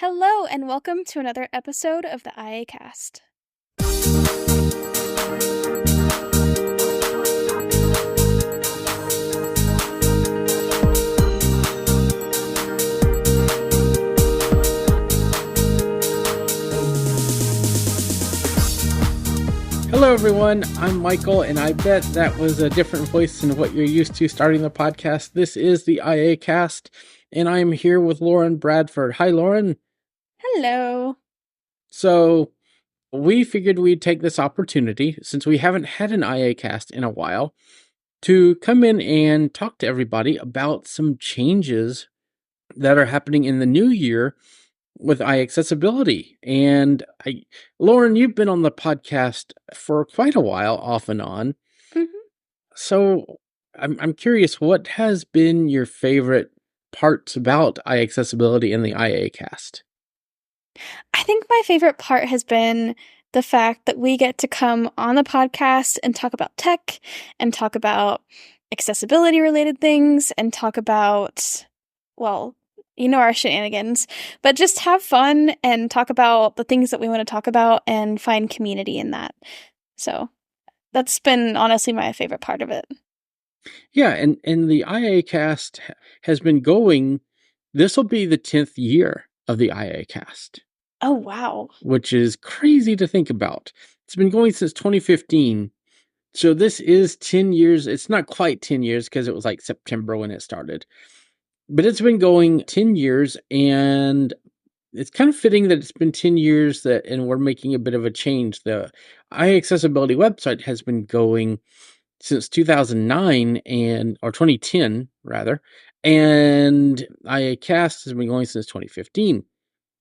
Hello, and welcome to another episode of the IAcast. Hello, everyone. I'm Michael, and I bet that was a different voice than what you're used to starting the podcast. This is the IAcast, and I'm here with Lauren Bradford. Hi, Lauren. Hello. So, we figured we'd take this opportunity, since we haven't had an IAcast in a while, to come in and talk to everybody about some changes that are happening in the new year with iAccessibility. And Lauren, you've been on the podcast for quite a while, off and on. Mhm. So I'm curious, what has been your favorite parts about iAccessibility and the IAcast? I think my favorite part has been the fact that we get to come on the podcast and talk about tech and talk about accessibility related things and talk about, our shenanigans, but just have fun and talk about the things that we want to talk about and find community in that. So that's been honestly my favorite part of it. Yeah, and the IAcast has been going, this will be the 10th year of the IAcast. Oh, wow. Which is crazy to think about. It's been going since 2015. So this is 10 years. It's not quite 10 years because it was like September when it started. But it's been going 10 years, and it's kind of fitting that it's been 10 years and we're making a bit of a change. The iAccessibility website has been going since 2009 or 2010 rather, and IAcast has been going since 2015.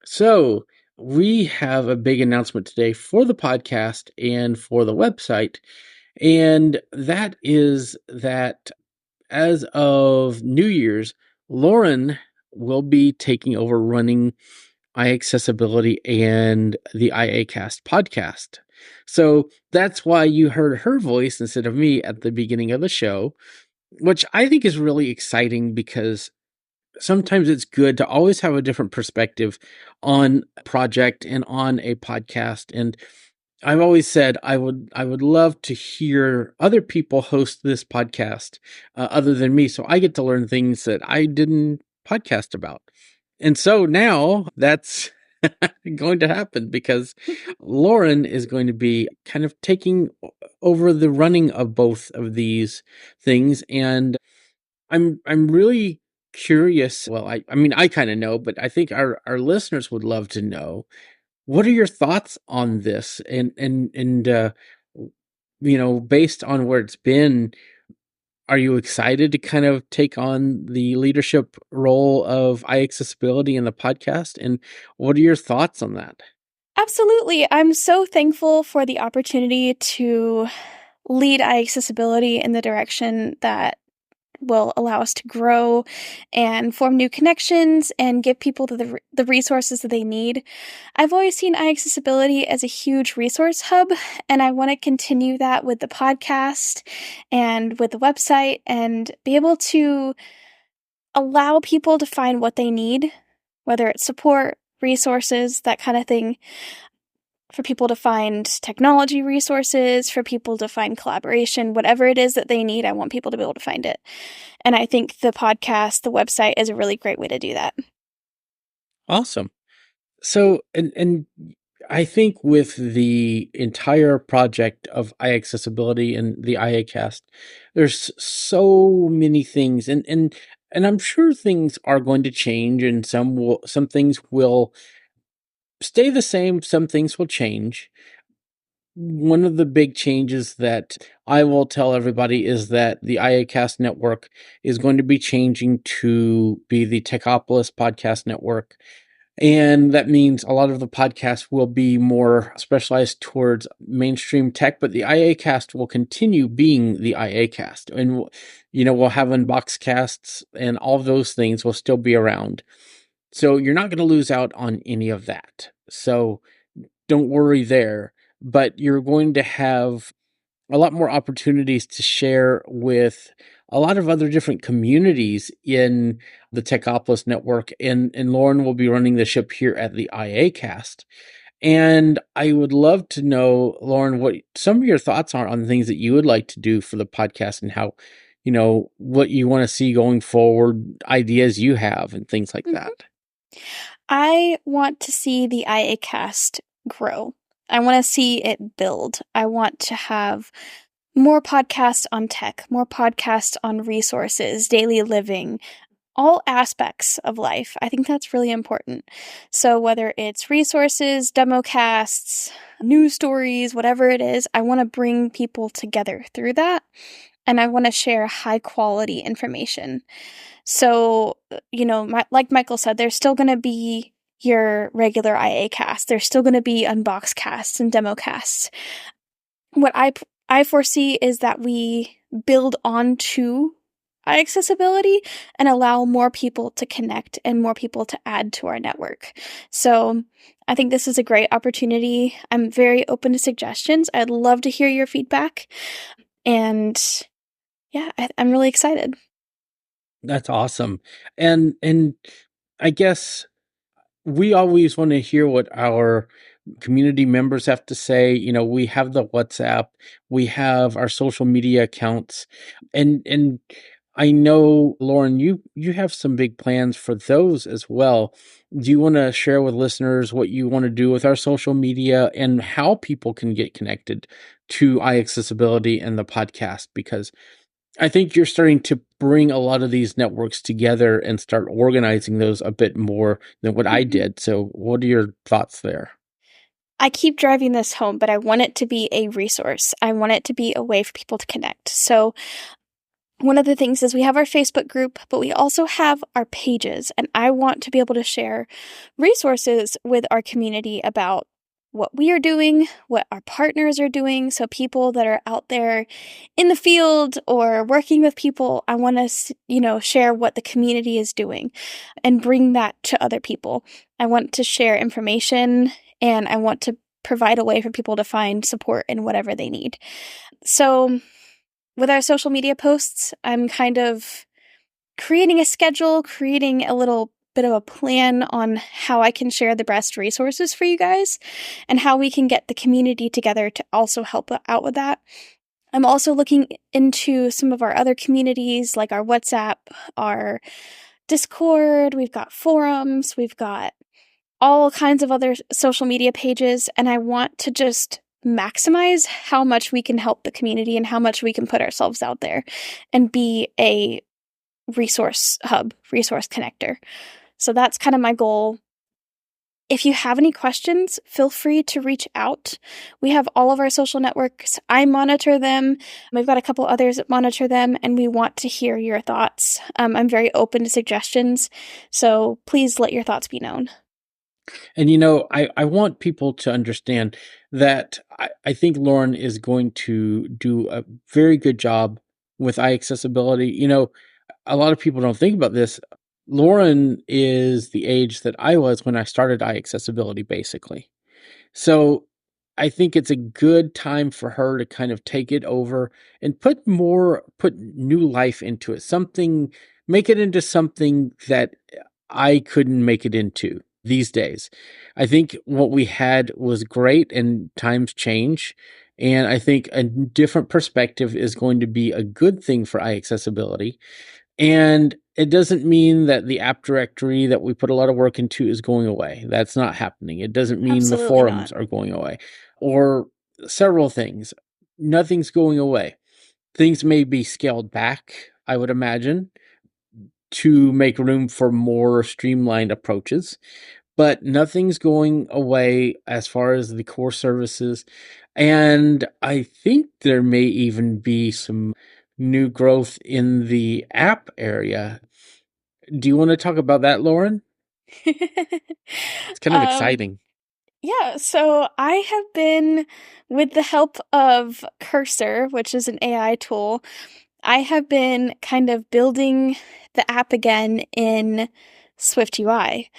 So we have a big announcement today for the podcast and for the website, and that is that as of New Year's, Lauren will be taking over running iAccessibility and the IAcast podcast. So that's why you heard her voice instead of me at the beginning of the show, which I think is really exciting because sometimes it's good to always have a different perspective on a project and on a podcast. And I've always said I would love to hear other people host this podcast other than me, so I get to learn things that I didn't podcast about. And so now that's going to happen because Lauren is going to be kind of taking over the running of both of these things, and I'm really curious. Well, I mean I kind of know, but I think our listeners would love to know, what are your thoughts on this? And based on where it's been, are you excited to kind of take on the leadership role of iAccessibility in the podcast? And what are your thoughts on that? Absolutely. I'm so thankful for the opportunity to lead iAccessibility in the direction that will allow us to grow and form new connections and give people the resources that they need. I've always seen iAccessibility as a huge resource hub, and I want to continue that with the podcast and with the website and be able to allow people to find what they need, whether it's support, resources, that kind of thing, for people to find technology resources, for people to find collaboration, whatever it is that they need, I want people to be able to find it. And I think the podcast, the website is a really great way to do that. Awesome. So, and I think with the entire project of iAccessibility and the IAcast, there's so many things, and I'm sure things are going to change, and some things will stay the same, some things will change. One of the big changes that I will tell everybody is that the IAcast network is going to be changing to be the Techopolis podcast network. And that means a lot of the podcasts will be more specialized towards mainstream tech, but the IAcast will continue being the IAcast. And, we'll have unbox casts, and all of those things will still be around. So you're not going to lose out on any of that. So don't worry there. But you're going to have a lot more opportunities to share with a lot of other different communities in the Techopolis network, and Lauren will be running the ship here at the IAcast. And I would love to know, Lauren, what some of your thoughts are on things that you would like to do for the podcast and how, what you want to see going forward, ideas you have, and things like Mhm. that. I want to see the IAcast grow. I want to see it build. I want to have more podcasts on tech, more podcasts on resources, daily living, all aspects of life. I think that's really important. So whether it's resources, demo casts, news stories, whatever it is, I want to bring people together through that. And I want to share high quality information. So, like Michael said, there's still going to be your regular IA cast. There's still going to be unbox casts and demo casts. What I foresee is that we build onto iAccessibility and allow more people to connect and more people to add to our network. So I think this is a great opportunity. I'm very open to suggestions. I'd love to hear your feedback. And yeah, I'm really excited. That's awesome. And I guess we always want to hear what our community members have to say. We have the WhatsApp, we have our social media accounts, and I know, Lauren, you have some big plans for those as well. Do you want to share with listeners what you want to do with our social media and how people can get connected to iAccessibility and the podcast? Because I think you're starting to bring a lot of these networks together and start organizing those a bit more than what I Mhm. did. So, what are your thoughts there? I keep driving this home, but I want it to be a resource. I want it to be a way for people to connect. So one of the things is we have our Facebook group, but we also have our pages, and I want to be able to share resources with our community about what we are doing, what our partners are doing. So people that are out there in the field or working with people, I want to, share what the community is doing and bring that to other people. I want to share information and I want to provide a way for people to find support in whatever they need. So with our social media posts, I'm kind of creating a schedule, creating a little bit of a plan on how I can share the best resources for you guys and how we can get the community together to also help out with that. I'm also looking into some of our other communities like our WhatsApp, our Discord, we've got forums, we've got all kinds of other social media pages, and I want to just maximize how much we can help the community and how much we can put ourselves out there and be a resource hub, resource connector. So that's kind of my goal. If you have any questions, feel free to reach out. We have all of our social networks. I monitor them. We've got a couple others that monitor them, and we want to hear your thoughts. I'm very open to suggestions, so please let your thoughts be known. And I want people to understand that I think Lauren is going to do a very good job with iAccessibility. A lot of people don't think about this. Lauren is the age that I was when I started iAccessibility, basically. So I think it's a good time for her to kind of take it over and put new life into it. Make it into something that I couldn't make it into these days. I think what we had was great and times change. And I think a different perspective is going to be a good thing for iAccessibility. And it doesn't mean that the app directory that we put a lot of work into is going away. That's not happening. It doesn't mean the Absolutely not. forums are going away or several things. Nothing's going away. Things may be scaled back, I would imagine, to make room for more streamlined approaches, but nothing's going away as far as the core services. And I think there may even be some new growth in the app area. Do you want to talk about that, Lauren? It's kind of um, exciting. yeah, so I have been, with the help of Cursor, which is an AI tool, I have been kind of building the app again in Swift UI.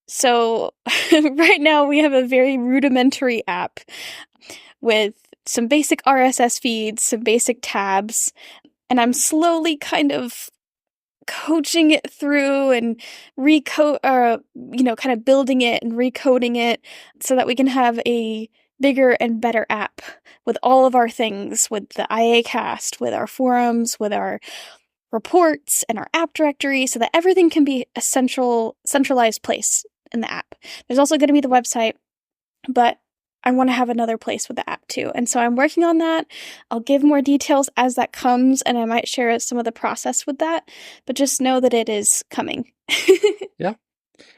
So right now we have a very rudimentary app with some basic RSS feeds, some basic tabs, and I'm slowly kind of coaching it through and recode kind of building it and recoding it so that we can have a bigger and better app with all of our things, with the IAcast, with our forums, with our reports and our app directory, so that everything can be a centralized place in the app. There's also going to be the website, but I want to have another place with the app too. And so I'm working on that. I'll give more details as that comes, and I might share some of the process with that, but just know that it is coming. Yeah.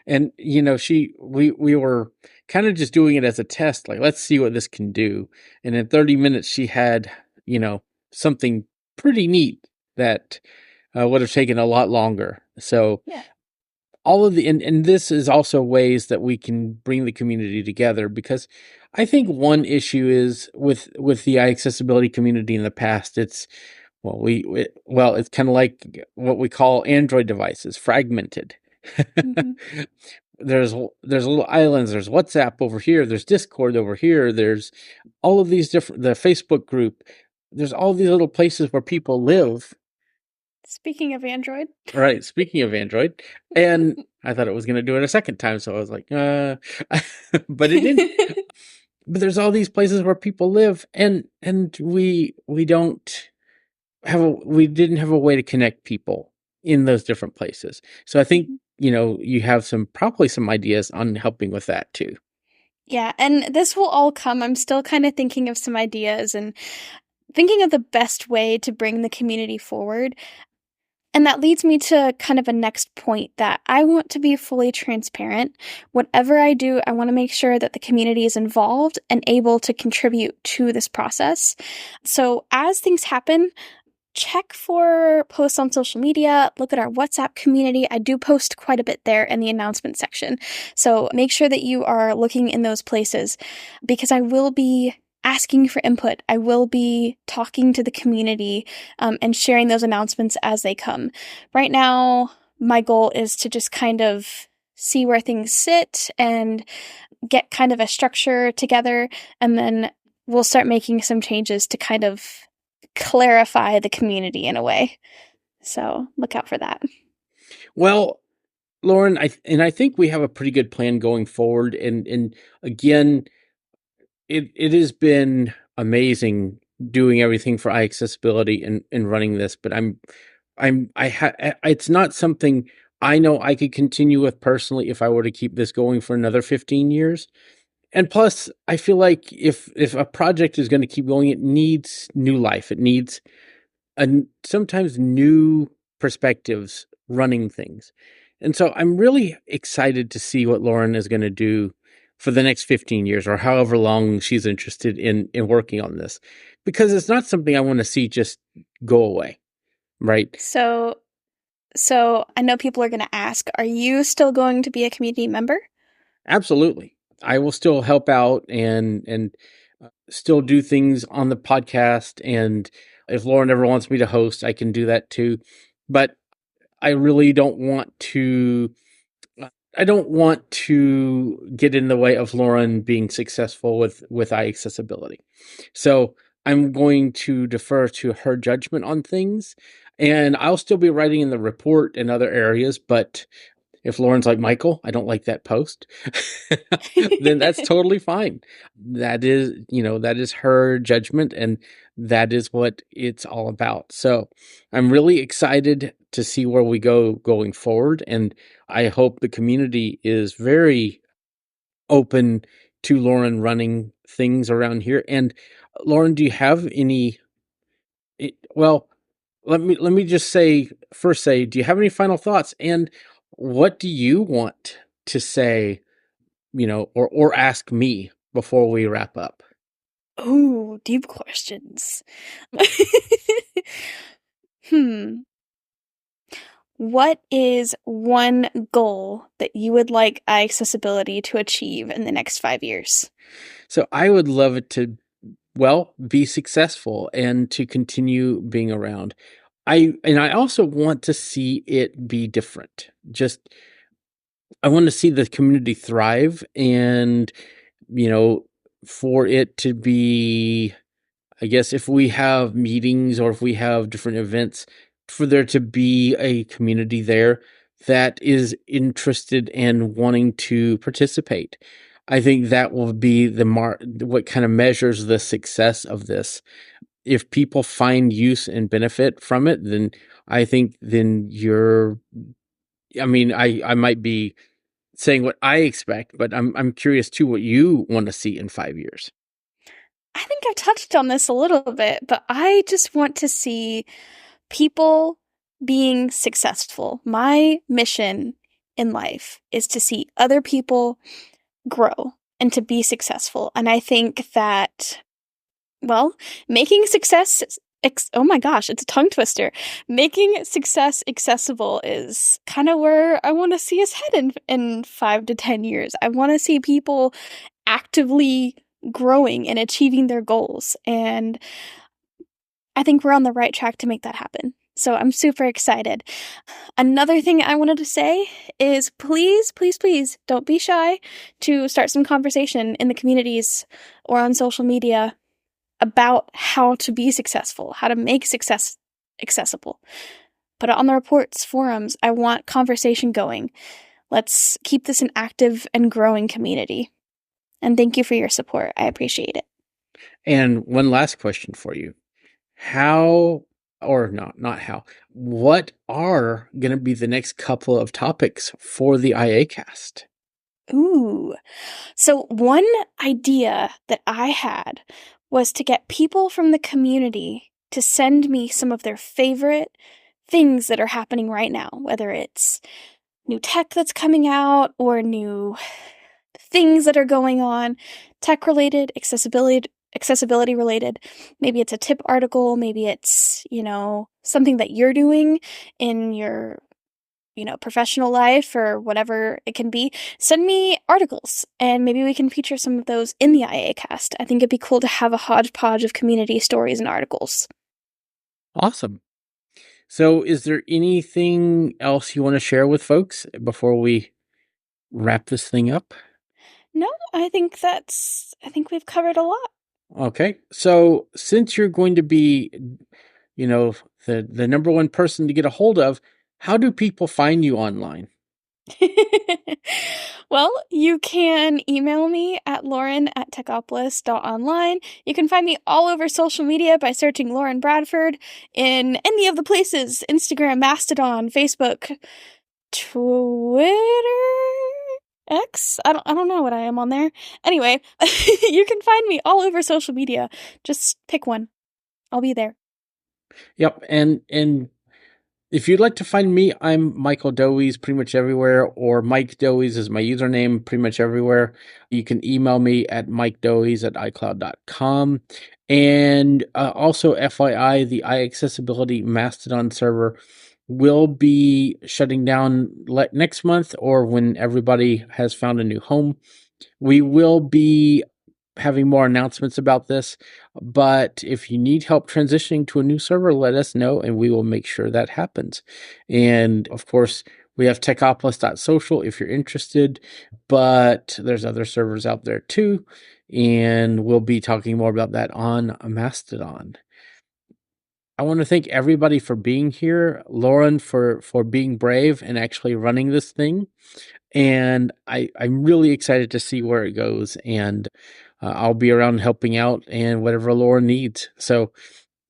And we were kind of just doing it as a test, like let's see what this can do. And in 30 minutes she had, something pretty neat that would have taken a lot longer. So Yeah. all of and this is also ways that we can bring the community together, because I think one issue is with the iAccessibility community in the past, it's it's kind of like what we call Android devices, fragmented. Mhm. there's little islands, there's WhatsApp over here, there's Discord over here, there's all of these different, the Facebook group, there's all these little places where people live. Speaking of Android. Right. Speaking of Android, and I thought it was going to do it a second time, so I was like, but it didn't. But there's all these places where people live, and we don't we didn't have a way to connect people in those different places. So I think Mhm. you have probably some ideas on helping with that too. Yeah, and this will all come. I'm still kind of thinking of some ideas and thinking of the best way to bring the community forward. And that leads me to kind of a next point, that I want to be fully transparent. Whatever I do, I want to make sure that the community is involved and able to contribute to this process. So as things happen, check for posts on social media, look at our WhatsApp community. I do post quite a bit there in the announcement section. So make sure that you are looking in those places, because I will be asking for input. I will be talking to the community and sharing those announcements as they come. Right now, my goal is to just kind of see where things sit and get kind of a structure together, and then we'll start making some changes to kind of clarify the community in a way. So look out for that. Well, Lauren, I think we have a pretty good plan going forward, and again, it has been amazing doing everything for iAccessibility and running this, but it's not something I know I could continue with personally if I were to keep this going for another 15 years. And plus, I feel like if a project is going to keep going, it needs new life. It needs sometimes new perspectives running things. And so I'm really excited to see what Lauren is going to do for the next 15 years, or however long she's interested in working on this, because it's not something I want to see just go away, right? So I know people are going to ask, are you still going to be a community member? Absolutely. I will still help out and still do things on the podcast, and if Lauren ever wants me to host, I can do that too. But I really don't want to I don't want to get in the way of Lauren being successful with iAccessibility. So I'm going to defer to her judgment on things, and I'll still be writing in the report and other areas, but if Lauren's like, Michael, I don't like that post, then that's totally fine. That is her judgment, and that is what it's all about. So I'm really excited to see where we go going forward. And I hope the community is very open to Lauren running things around here. And Lauren, do you have any, well, let me just say, do you have any final thoughts? And what do you want to say, or ask me before we wrap up? Oh, deep questions. hmm. What is one goal that you would like iAccessibility to achieve in the next 5 years? So I would love it to, be successful and to continue being around. I also want to see it be different. Just I want to see the community thrive, and you know, for it to be I guess if we have meetings or if we have different events, for there to be a community there that is interested and wanting to participate. I think that will be what kind of measures the success of this. If people find use and benefit from it, then I think I might be saying what I expect, but I'm curious too what you want to see in 5 years. I think I've touched on this a little bit, but I just want to see people being successful. My mission in life is to see other people grow and to be successful. And I think that, making success, oh my gosh, it's a tongue twister. Making success accessible is kind of where I want to see us head in 5 to 10 years. I want to see people actively growing and achieving their goals. And I think we're on the right track to make that happen. So I'm super excited. Another thing I wanted to say is please, please, please don't be shy to start some conversation in the communities or on social media about how to be successful, how to make success accessible. Put it on the reports, forums. I want conversation going. Let's keep this an active and growing community. And thank you for your support. I appreciate it. And one last question for you. What are going to be the next couple of topics for the IAcast? Ooh. So one idea that I had was to get people from the community to send me some of their favorite things that are happening right now, whether it's new tech that's coming out or new things that are going on, tech related, accessibility related. Maybe it's a tip article, maybe it's, something that you're doing in your, professional life or whatever it can be. Send me articles and maybe we can feature some of those in the IAcast. I think it'd be cool to have a hodgepodge of community stories and articles. Awesome. So is there anything else you want to share with folks before we wrap this thing up? No, I think we've covered a lot. Okay. So since you're going to be, the number one person to get a hold of, how do people find you online? Well, you can email me at lauren@techopolis.online. You can find me all over social media by searching Lauren Bradford in any of the places: Instagram, Mastodon, Facebook, Twitter, X? I don't know what I am on there. Anyway, you can find me all over social media. Just pick one. I'll be there. Yep. And if you'd like to find me, I'm Michael Dowies pretty much everywhere, or Mike Dowies is my username pretty much everywhere. You can email me at mikedowies@icloud.com. And also, FYI, the iAccessibility Mastodon server will be shutting down next month, or when everybody has found a new home. We will be having more announcements about this, but if you need help transitioning to a new server, let us know and we will make sure that happens. And of course, we have techopolis.social if you're interested, but there's other servers out there too, and we'll be talking more about that on Mastodon. I want to thank everybody for being here, Lauren for being brave and actually running this thing. And I'm really excited to see where it goes, and I'll be around helping out and whatever Lauren needs. So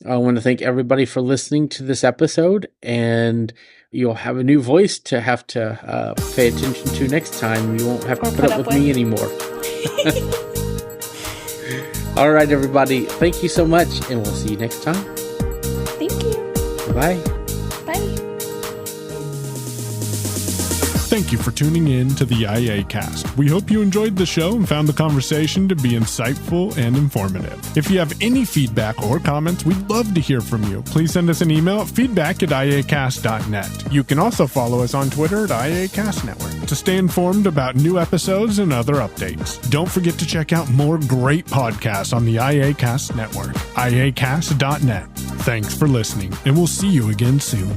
I want to thank everybody for listening to this episode, and you'll have a new voice to have to pay attention to next time. You won't have to put up with me anymore. All right, everybody. Thank you so much, and we'll see you next time. Thank you. Bye. Bye. Thank you for tuning in to the IAcast. We hope you enjoyed the show and found the conversation to be insightful and informative. If you have any feedback or comments, we'd love to hear from you. Please send us an email at feedback@iacast.net. You can also follow us on Twitter at IAcast Network to stay informed about new episodes and other updates. Don't forget to check out more great podcasts on the IAcast Network, iacast.net. Thanks for listening, and we'll see you again soon.